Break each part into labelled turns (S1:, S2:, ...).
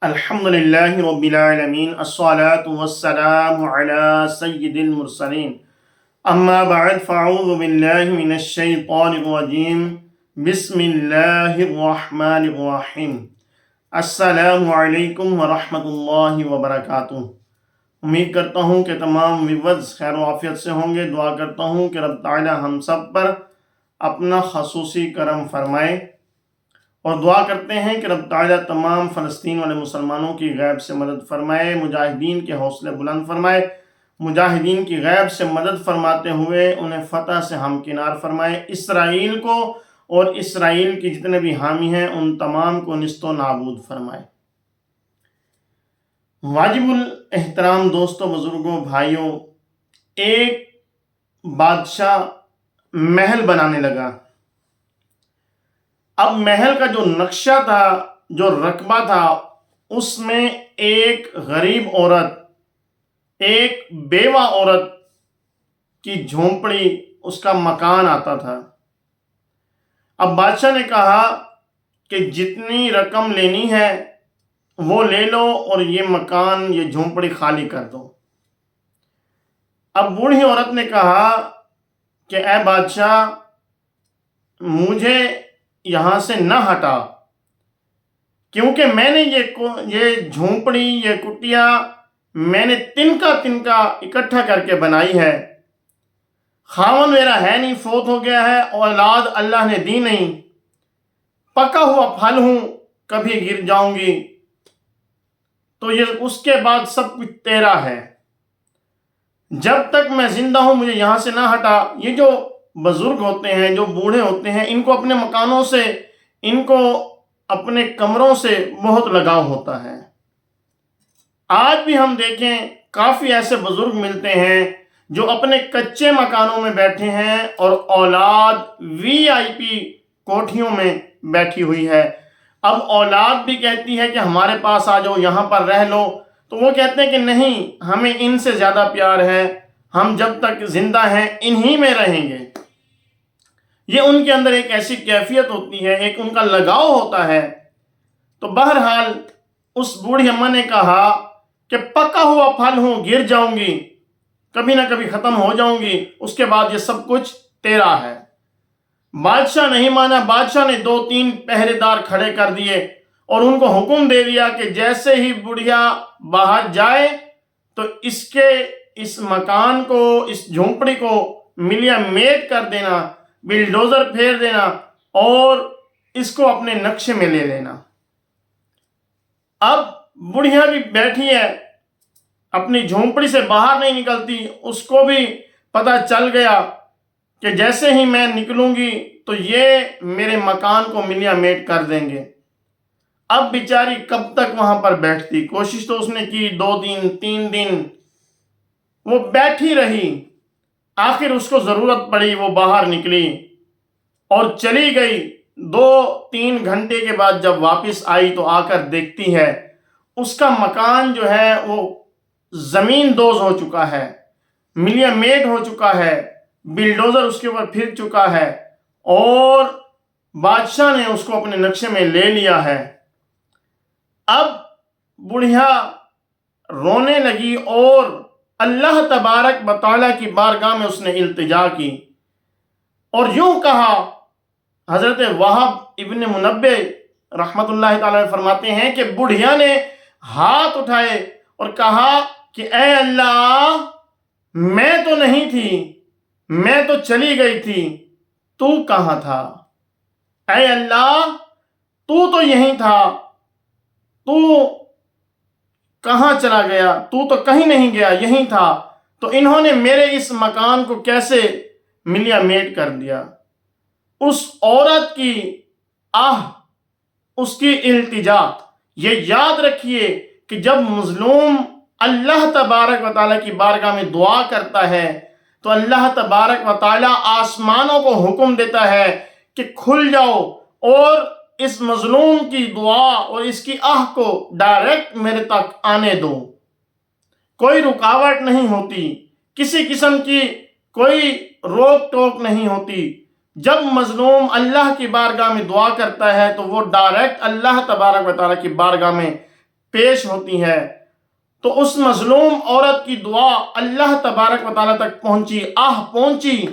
S1: الحمد للہ رب العالمین الصلاة والسلام علی سید المرسلین اما بعد فاعوذ باللہ من الشیطان الرجیم بسم اللہ الرحمن الرحیم السلام علیکم ورحمۃ اللہ وبرکاتہ۔ امید کرتا ہوں کہ تمام ویورز خیر و عافیت سے ہوں گے۔ دعا کرتا ہوں کہ رب تعالی ہم سب پر اپنا خصوصی کرم فرمائے، اور دعا کرتے ہیں کہ رب تعالی تمام فلسطین والے مسلمانوں کی غیب سے مدد فرمائے، مجاہدین کے حوصلے بلند فرمائے، مجاہدین کی غیب سے مدد فرماتے ہوئے انہیں فتح سے ہمکنار فرمائے، اسرائیل کو اور اسرائیل کے جتنے بھی حامی ہیں ان تمام کو نیست و نابود فرمائے۔ واجب الاحترام دوستوں، بزرگوں، بھائیوں، ایک بادشاہ محل بنانے لگا۔ اب محل کا جو نقشہ تھا، جو رقبہ تھا، اس میں ایک غریب عورت، ایک بیوہ عورت کی جھونپڑی، اس کا مکان آتا تھا۔ اب بادشاہ نے کہا کہ جتنی رقم لینی ہے وہ لے لو اور یہ مکان، یہ جھونپڑی خالی کر دو۔ اب بوڑھی عورت نے کہا کہ اے بادشاہ، مجھے یہاں سے نہ ہٹا، کیونکہ میں نے یہ جھونپڑی، یہ کٹیا میں نے تنکا تنکا اکٹھا کر کے بنائی ہے۔ خاون میرا ہے نہیں، فوت ہو گیا ہے، اولاد اللہ نے دی نہیں، پکا ہوا پھل ہوں، کبھی گر جاؤں گی تو یہ اس کے بعد سب کچھ تیرا ہے۔ جب تک میں زندہ ہوں مجھے یہاں سے نہ ہٹا۔ یہ جو بزرگ ہوتے ہیں، جو بوڑھے ہوتے ہیں، ان کو اپنے مکانوں سے، ان کو اپنے کمروں سے بہت لگاؤ ہوتا ہے۔ آج بھی ہم دیکھیں کافی ایسے بزرگ ملتے ہیں جو اپنے کچے مکانوں میں بیٹھے ہیں اور اولاد VIP کوٹھیوں میں بیٹھی ہوئی ہے۔ اب اولاد بھی کہتی ہے کہ ہمارے پاس آ جاؤ، یہاں پر رہ لو، تو وہ کہتے ہیں کہ نہیں، ہمیں ان سے زیادہ پیار ہے، ہم جب تک زندہ ہیں انہی میں رہیں گے۔ یہ ان کے اندر ایک ایسی کیفیت ہوتی ہے، ایک ان کا لگاؤ ہوتا ہے۔ تو بہرحال اس بوڑھی اماں نے کہا کہ پکا ہوا پھل ہوں، گر جاؤں گی، کبھی نہ کبھی ختم ہو جاؤں گی، اس کے بعد یہ سب کچھ تیرا ہے۔ بادشاہ نہیں مانا۔ بادشاہ نے 2-3 پہرے دار کھڑے کر دیے اور ان کو حکم دے دیا کہ جیسے ہی بڑھیا باہر جائے تو اس مکان کو، اس جھونپڑی کو ملیا میٹ کر دینا، بلڈوزر پھیر دینا اور اس کو اپنے نقشے میں لے لینا۔ اب بڑھیا بھی بیٹھی ہے، اپنی جھونپڑی سے باہر نہیں نکلتی، اس کو بھی پتہ چل گیا کہ جیسے ہی میں نکلوں گی تو یہ میرے مکان کو ملیا میٹ کر دیں گے۔ اب بیچاری کب تک وہاں پر بیٹھتی؟ کوشش تو اس نے کی، 2 دن 3 دن وہ بیٹھی رہی۔ آخر اس کو ضرورت پڑی، وہ باہر نکلی اور چلی گئی۔ 2-3 گھنٹے کے بعد جب واپس آئی تو آ کر دیکھتی ہے اس کا مکان جو ہے وہ زمین دوز ہو چکا ہے، ملیا میٹ ہو چکا ہے، بلڈوزر اس کے اوپر پھر چکا ہے اور بادشاہ نے اس کو اپنے نقشے میں لے لیا ہے۔ اب بڑھیا رونے لگی اور اللہ تبارک و تعالیٰ کی بارگاہ میں اس نے التجا کی اور یوں کہا۔ حضرت وہب ابن منبع رحمت اللہ تعالیٰ فرماتے ہیں کہ بڑھیا نے ہاتھ اٹھائے اور کہا کہ اے اللہ، میں تو نہیں تھی، میں تو چلی گئی تھی، تو کہاں تھا؟ اے اللہ، تو یہیں تھا، تو کہاں چلا گیا؟ تو کہیں نہیں گیا، یہیں تھا۔ تو انہوں نے میرے اس مکان کو کیسے ملیا میٹ کر دیا؟ اس عورت کی آہ، اس کی التجا، یہ یاد رکھیے کہ جب مظلوم اللہ تبارک و تعالیٰ کی بارگاہ میں دعا کرتا ہے تو اللہ تبارک و تعالیٰ آسمانوں کو حکم دیتا ہے کہ کھل جاؤ اور اس مظلوم کی دعا اور اس کی آہ کو ڈائریکٹ میرے تک آنے دو۔ کوئی رکاوٹ نہیں ہوتی، کسی قسم کی کوئی روک ٹوک نہیں ہوتی۔ جب مظلوم اللہ کی بارگاہ میں دعا کرتا ہے تو وہ ڈائریکٹ اللہ تبارک و تعالیٰ کی بارگاہ میں پیش ہوتی ہے تو اس مظلوم عورت کی دعا اللہ تبارک و تعالیٰ تک پہنچی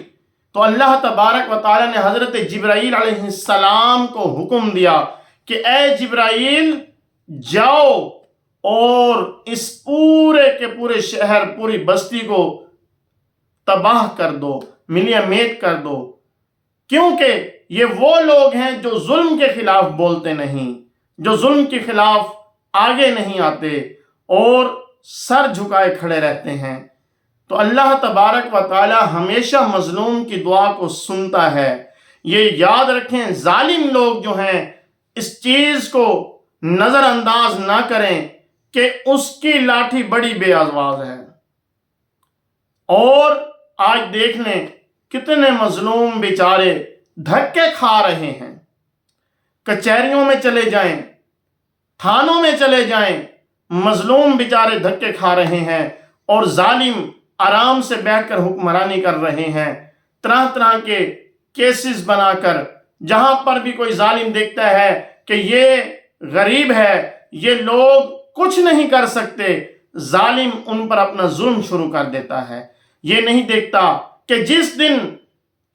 S1: تو اللہ تبارک و تعالیٰ نے حضرت جبرائیل علیہ السلام کو حکم دیا کہ اے جبرائیل جاؤ اور اس پورے کے پورے شہر پوری بستی کو تباہ کر دو، ملیے میٹ کر دو، کیونکہ یہ وہ لوگ ہیں جو ظلم کے خلاف بولتے نہیں، جو ظلم کے خلاف آگے نہیں آتے اور سر جھکائے کھڑے رہتے ہیں۔ تو اللہ تبارک و تعالی ہمیشہ مظلوم کی دعا کو سنتا ہے۔ یہ یاد رکھیں، ظالم لوگ جو ہیں اس چیز کو نظر انداز نہ کریں کہ اس کی لاٹھی بڑی بے آواز ہے۔ اور آج دیکھ لیں کتنے مظلوم بیچارے دھکے کھا رہے ہیں، کچہریوں میں چلے جائیں، تھانوں میں چلے جائیں، مظلوم بیچارے دھکے کھا رہے ہیں اور ظالم آرام سے بیٹھ کر حکمرانی کر رہے ہیں، طرح طرح کے کیسز بنا کر۔ جہاں پر بھی کوئی ظالم دیکھتا ہے کہ یہ غریب ہے، یہ لوگ کچھ نہیں کر سکتے، ظالم ان پر اپنا ظلم شروع کر دیتا ہے۔ یہ نہیں دیکھتا کہ جس دن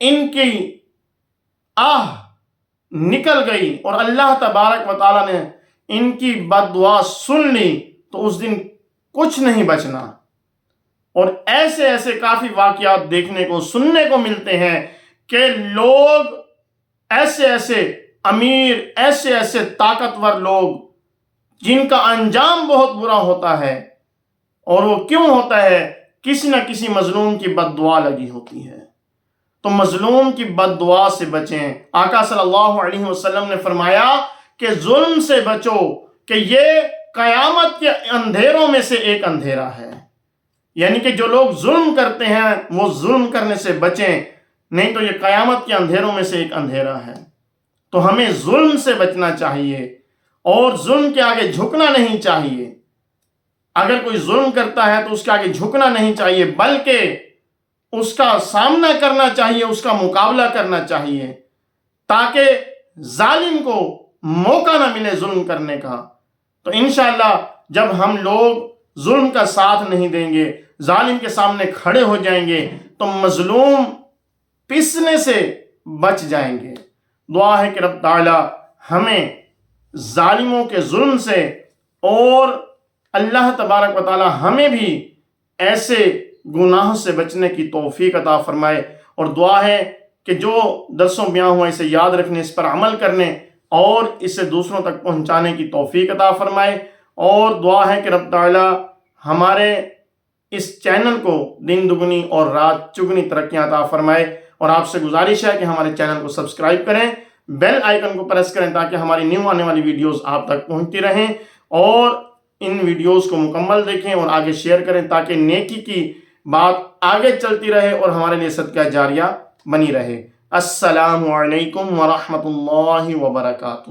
S1: ان کی آہ نکل گئی اور اللہ تبارک و تعالیٰ نے ان کی بد دعا سن لی تو اس دن کچھ نہیں بچنا۔ اور ایسے ایسے کافی واقعات دیکھنے کو سننے کو ملتے ہیں کہ لوگ ایسے ایسے امیر، ایسے ایسے طاقتور لوگ جن کا انجام بہت برا ہوتا ہے، اور وہ کیوں ہوتا ہے؟ کسی نہ کسی مظلوم کی بد دعا لگی ہوتی ہے۔ تو مظلوم کی بد دعا سے بچیں۔ آقا صلی اللہ علیہ وسلم نے فرمایا کہ ظلم سے بچو، کہ یہ قیامت کے اندھیروں میں سے ایک اندھیرا ہے۔ یعنی کہ جو لوگ ظلم کرتے ہیں وہ ظلم کرنے سے بچیں، نہیں تو یہ قیامت کے اندھیروں میں سے ایک اندھیرا ہے۔ تو ہمیں ظلم سے بچنا چاہیے اور ظلم کے آگے جھکنا نہیں چاہیے۔ اگر کوئی ظلم کرتا ہے تو اس کے آگے جھکنا نہیں چاہیے، بلکہ اس کا سامنا کرنا چاہیے، اس کا مقابلہ کرنا چاہیے، تاکہ ظالم کو موقع نہ ملے ظلم کرنے کا۔ تو انشاءاللہ جب ہم لوگ ظلم کا ساتھ نہیں دیں گے، ظالم کے سامنے کھڑے ہو جائیں گے تو مظلوم پسنے سے بچ جائیں گے۔ دعا ہے کہ رب تعالی ہمیں ظالموں کے ظلم سے اور اللہ تبارک و تعالی ہمیں بھی ایسے گناہ سے بچنے کی توفیق عطا فرمائے۔ اور دعا ہے کہ جو درس و بیان ہوا اسے یاد رکھنے، اس پر عمل کرنے اور اسے دوسروں تک پہنچانے کی توفیق عطا فرمائے۔ اور دعا ہے کہ رب تعالی ہمارے اس چینل کو دن دگنی اور رات چگنی ترقیاں عطا فرمائے۔ اور آپ سے گزارش ہے کہ ہمارے چینل کو سبسکرائب کریں، بیل آئیکن کو پریس کریں تاکہ ہماری نیو آنے والی ویڈیوز آپ تک پہنچتی رہیں، اور ان ویڈیوز کو مکمل دیکھیں اور آگے شیئر کریں تاکہ نیکی کی بات آگے چلتی رہے اور ہمارے لیے صدقہ جاریہ بنی رہے۔ السلام علیکم ورحمۃ اللہ وبرکاتہ۔